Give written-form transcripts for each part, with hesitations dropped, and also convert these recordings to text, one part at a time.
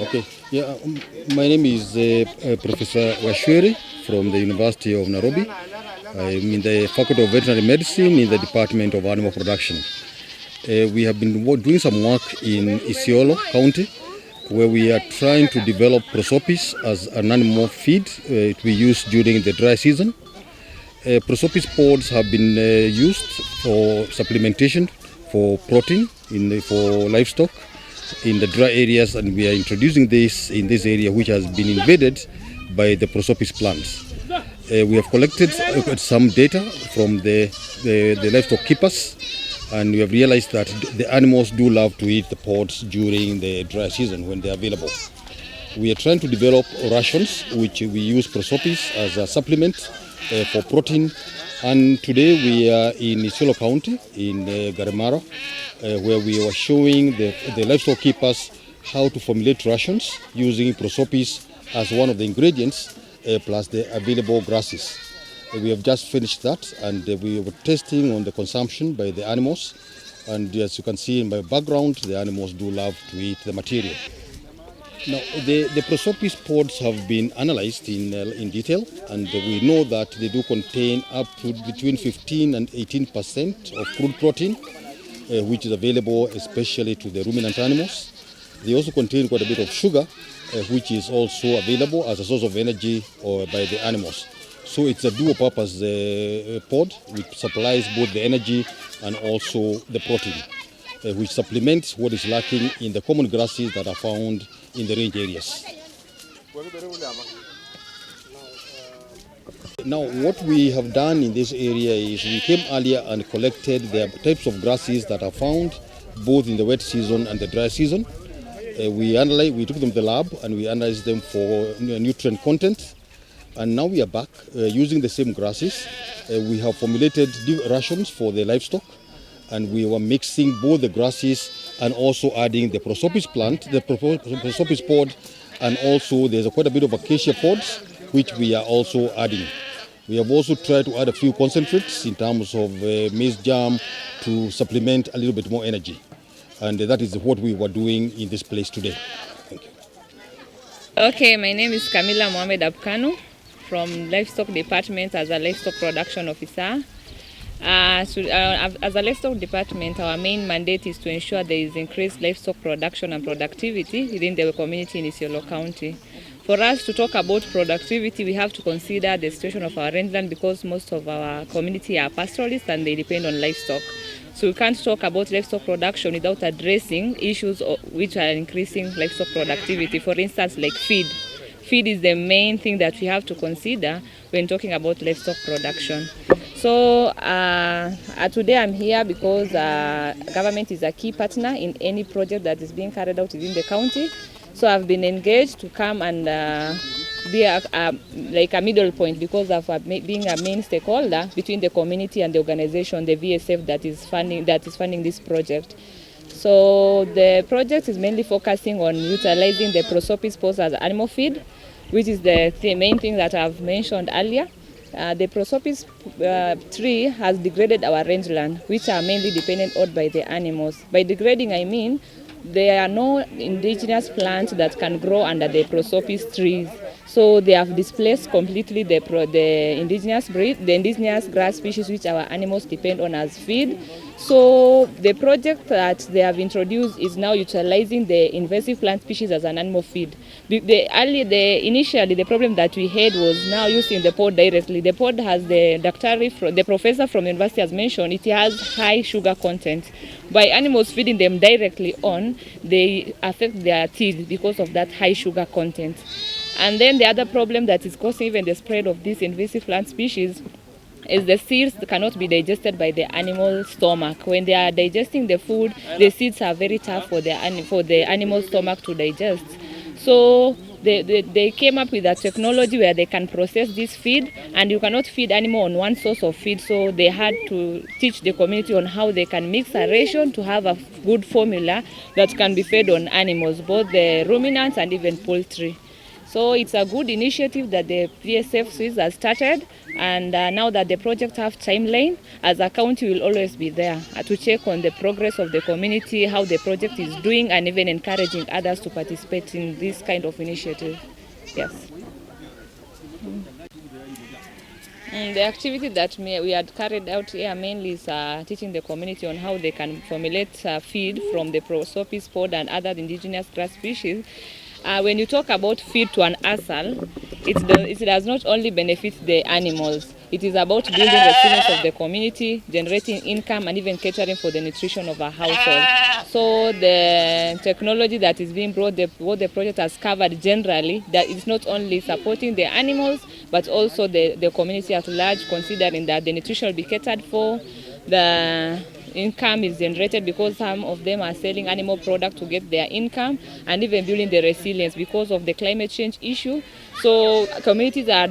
Okay. My name is Professor Washweri from the University of Nairobi. I'm in the Faculty of Veterinary Medicine in the Department of Animal Production. We have been doing some work in Isiolo County, where we are trying to develop Prosopis as an animal feed to be used during the dry season. Prosopis pods have been used for supplementation for protein for livestock in the dry areas, and we are introducing this in this area which has been invaded by the Prosopis plants. We have collected some data from the livestock keepers, and we have realized that the animals do love to eat the pods during the dry season when they are available. We are trying to develop rations which we use Prosopis as a supplement for protein, and today we are in Isiolo County in Ngarema, where we were showing the livestock keepers how to formulate rations using Prosopis as one of the ingredients plus the available grasses. We have just finished that, and we were testing on the consumption by the animals, and as you can see in my background, the animals do love to eat the material. Now, the Prosopis pods have been analyzed in detail, and we know that they do contain up to between 15 and 18% of crude protein, which is available especially to the ruminant animals. They also contain quite a bit of sugar, which is also available as a source of energy by the animals. So it's a dual-purpose pod which supplies both the energy and also the protein, which supplements what is lacking in the common grasses that are found in the range areas. Now, what we have done in this area is we came earlier and collected the types of grasses that are found both in the wet season and the dry season. We took them to the lab and we analyzed them for nutrient content. And now we are back using the same grasses. We have formulated rations for the livestock, and we were mixing both the grasses and also adding the Prosopis plant, the Prosopis pod, and also there's quite a bit of acacia pods, which we are also adding. We have also tried to add a few concentrates in terms of maize germ to supplement a little bit more energy. And that is what we were doing in this place today. Thank you. Okay, my name is Camila Mohamed Abkanu from Livestock Department as a Livestock Production Officer. As a livestock department, our main mandate is to ensure there is increased livestock production and productivity within the community in Isiolo County. For us to talk about productivity, we have to consider the situation of our rangeland, because most of our community are pastoralists and they depend on livestock. So we can't talk about livestock production without addressing issues which are increasing livestock productivity. For instance, like feed. Feed is the main thing that we have to consider when talking about livestock production. So today I'm here because government is a key partner in any project that is being carried out within the county. So I've been engaged to come and be like a middle point, because of being a main stakeholder between the community and the organization, the VSF, that is funding this project. So the project is mainly focusing on utilizing the Prosopis pods as animal feed, which is the main thing that I've mentioned earlier. The Prosopis tree has degraded our rangeland, which are mainly dependent on by the animals. By degrading, I mean there are no indigenous plants that can grow under the Prosopis trees. So they have displaced completely the indigenous grass species which our animals depend on as feed. So the project that they have introduced is now utilizing the invasive plant species as an animal feed. Initially, the problem that we had was now using the pod directly. The pod has the professor from the university has mentioned, it has high sugar content. By animals feeding them directly on, they affect their teeth because of that high sugar content. And then the other problem that is causing even the spread of these invasive plant species is the seeds cannot be digested by the animal stomach. When they are digesting the food, the seeds are very tough for the animal stomach to digest. So they came up with a technology where they can process this feed, and you cannot feed animal on one source of feed. So they had to teach the community on how they can mix a ration to have a good formula that can be fed on animals, both the ruminants and even poultry. So it's a good initiative that the VSF Suisse has started, and now that the project have timeline, as a county will always be there to check on the progress of the community, how the project is doing, and even encouraging others to participate in this kind of initiative. Yes. The activity that we had carried out here mainly is teaching the community on how they can formulate feed from the Prosopis pod and other indigenous grass species. When you talk about feed to an asal, it does not only benefit the animals. It is about building resilience of the community, generating income, and even catering for the nutrition of a household. So the technology that is being brought, what the project has covered generally, that it's not only supporting the animals, but also the community at large, considering that the nutrition will be catered for, the income is generated because some of them are selling animal products to get their income, and even building the resilience because of the climate change issue. So communities are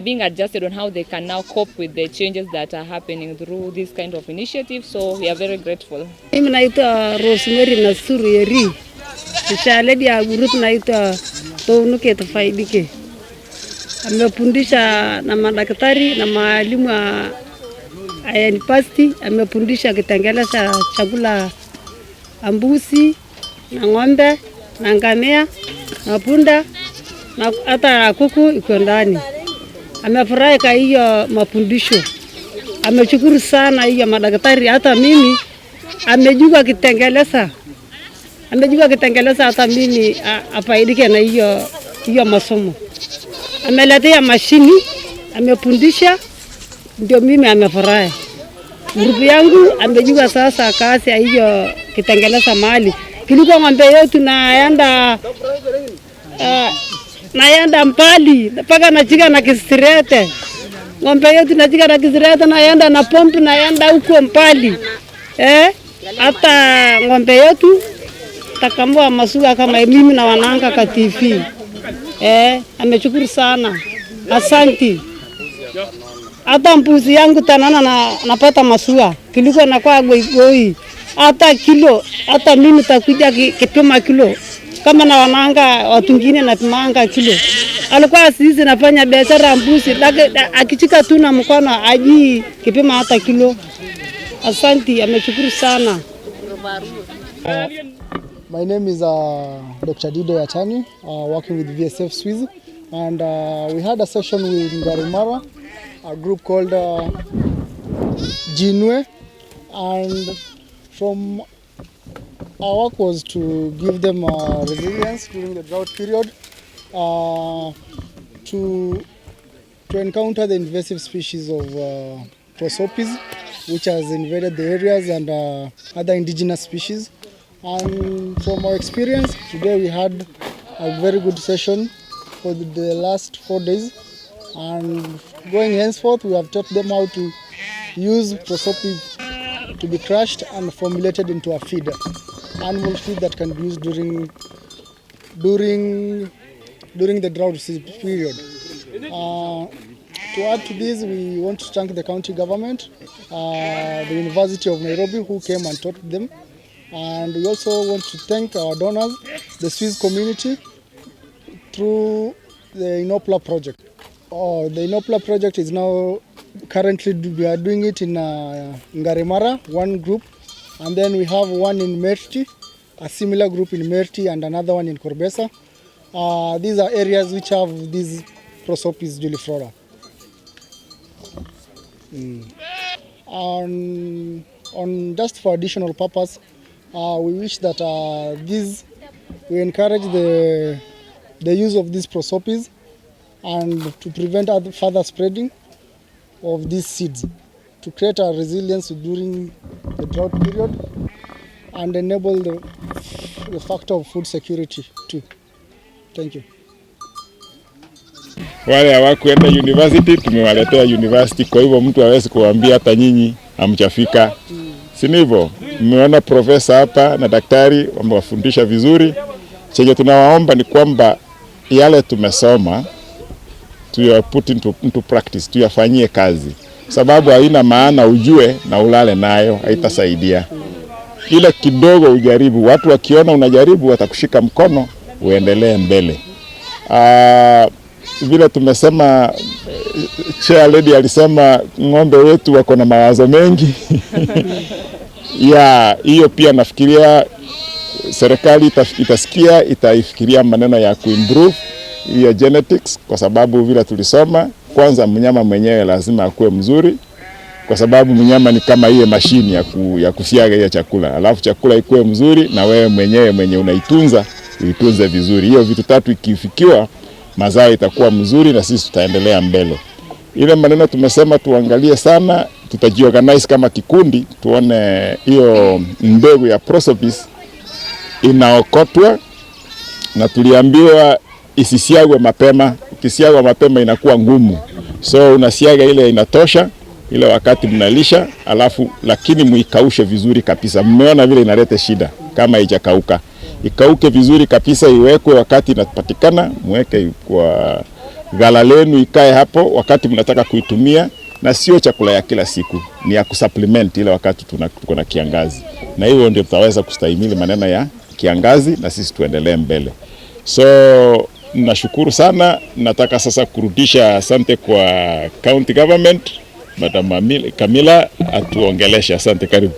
being adjusted on how they can now cope with the changes that are happening through this kind of initiative. So we are very grateful. Mimi naitwa Rosemary Nasuru Yeri. Mshale ya group naitwa Tounuke Tufaidike. Amefundisha na madaktari na maalimu wa INNPLA, amefundisha kutengeneza chakula mbuzi na ng'ombe na ngamia na punda na hata kuku iko ndani. Amefurahi kwa hiyo mafundisho. Ameshukuru sana hiyo madaktari, hata mimi amejua kutengeneza. Hata mimi afaidike na hiyo masomo. Ameletea mashini, amefundisha, ndio mimi amefurahi. Grupu yangu amejua sasa kazi hiyo kutengeneza mali. Kilikuwa ng'ombe yetu naenda mbali mpaka nachika na kisirete. Ng'ombe yetu nachika na kisirete, naenda na pompi, naenda huko mbali. Hata ng'ombe yetu takamua masuka kama mimi na wananga kwa TV. Ameshukuru sana. Asante. Hata mbuzi yangu tanana napata masuka. Kilikuwa nakuwa goi. Hata kilo, hata mimi takuja kipima kilo. Kama na wananga watu wengine napimanga kilo. Alikuwa sisi nafanya biashara mbuzi, lakini akichika tu na mkono aji kipima hata kilo. Asante, ameshukuru sana. My name is Dr. Dido Yachani, working with VSF Suisse, and we had a session with Ngarema, a group called Jinwe, and from our work was to give them resilience during the drought period, to encounter the invasive species of Prosopis, which has invaded the areas, and other indigenous species. And from our experience, today we had a very good session for the last 4 days. And going henceforth, we have taught them how to use Prosopis to be crushed and formulated into a feed, animal feed that can be used during the drought period. To add to this, we want to thank the county government, the University of Nairobi, who came and taught them. And we also want to thank our donors, the Swiss community, through the INNPLA project. The INNPLA project is now currently we are doing it in Ngarema, one group, and then we have one in Merti, a similar group in Merti, and another one in Korbesa. These are areas which have these Prosopis juliflora. On just for additional purpose, we wish that we encourage the use of these Prosopis and to prevent further spreading of these seeds, to create a resilience during the drought period and enable the factor of food security too. Thank you. Wale hawakuenda university tumewaletea university, kwa hivyo mtu hawezi kuambia hata nyinyi hamjafika. Si hivyo? Mmeona profesa hapa na daktari wamewafundisha vizuri. Chenye tunawaomba ni kwamba yale tumesoma put into practice, tuyafanyie kazi. Sababu haina maana ujue na ulale nayo, haitasaidia. Ile kidogo ujaribu, watu wakiona unajaribu watakushika mkono uendelee mbele. Vile tumesema, chair lady alisema ng'ombe wetu wako na mawazo mengi. Ya hiyo pia nafikiria serikali itasikia, itaifikiria maneno ya kuimprove hiyo genetics, kwa sababu vile tulisoma, kwanza mnyama mwenyewe lazima akuwe mzuri, kwa sababu mnyama ni kama ile mashini ya kusiaga hiyo chakula. Alafu chakula ikuwe mzuri na wewe mwenyewe mwenye unaitunza uitunze vizuri. Hiyo vitu tatu ikifikiwa, mazao itakuwa mzuri na sisi tutaendelea mbele. Ile maneno tumesema tuangalie sana, tutajiorganize kama kikundi, tuone hiyo mbegu ya Prosopis inaokotwa, na tuliambiwa isisiagwe mapema. Ukisiagwa mapema inakuwa ngumu, so unasiaga ile inatosha ile wakati mnalisha, alafu lakini muikaushe vizuri kabisa. Mmeona vile inaleta shida kama haijakauka. Ikauke vizuri kabisa, iwekwe wakati inapatikana, muweke kwa gala lenu, ikae hapo wakati mnataka kuitumia, na sio chakula ya kila siku, ni ya kusupplement ile wakati tuko na kiangazi. Na hiyo ndio tutaweza kustahimili maneno ya kiangazi na sisi tuendelee mbele. So nashukuru sana. Nataka sasa kurudisha asante kwa county government, Madam Camila atuongelesha. Asante, karibu.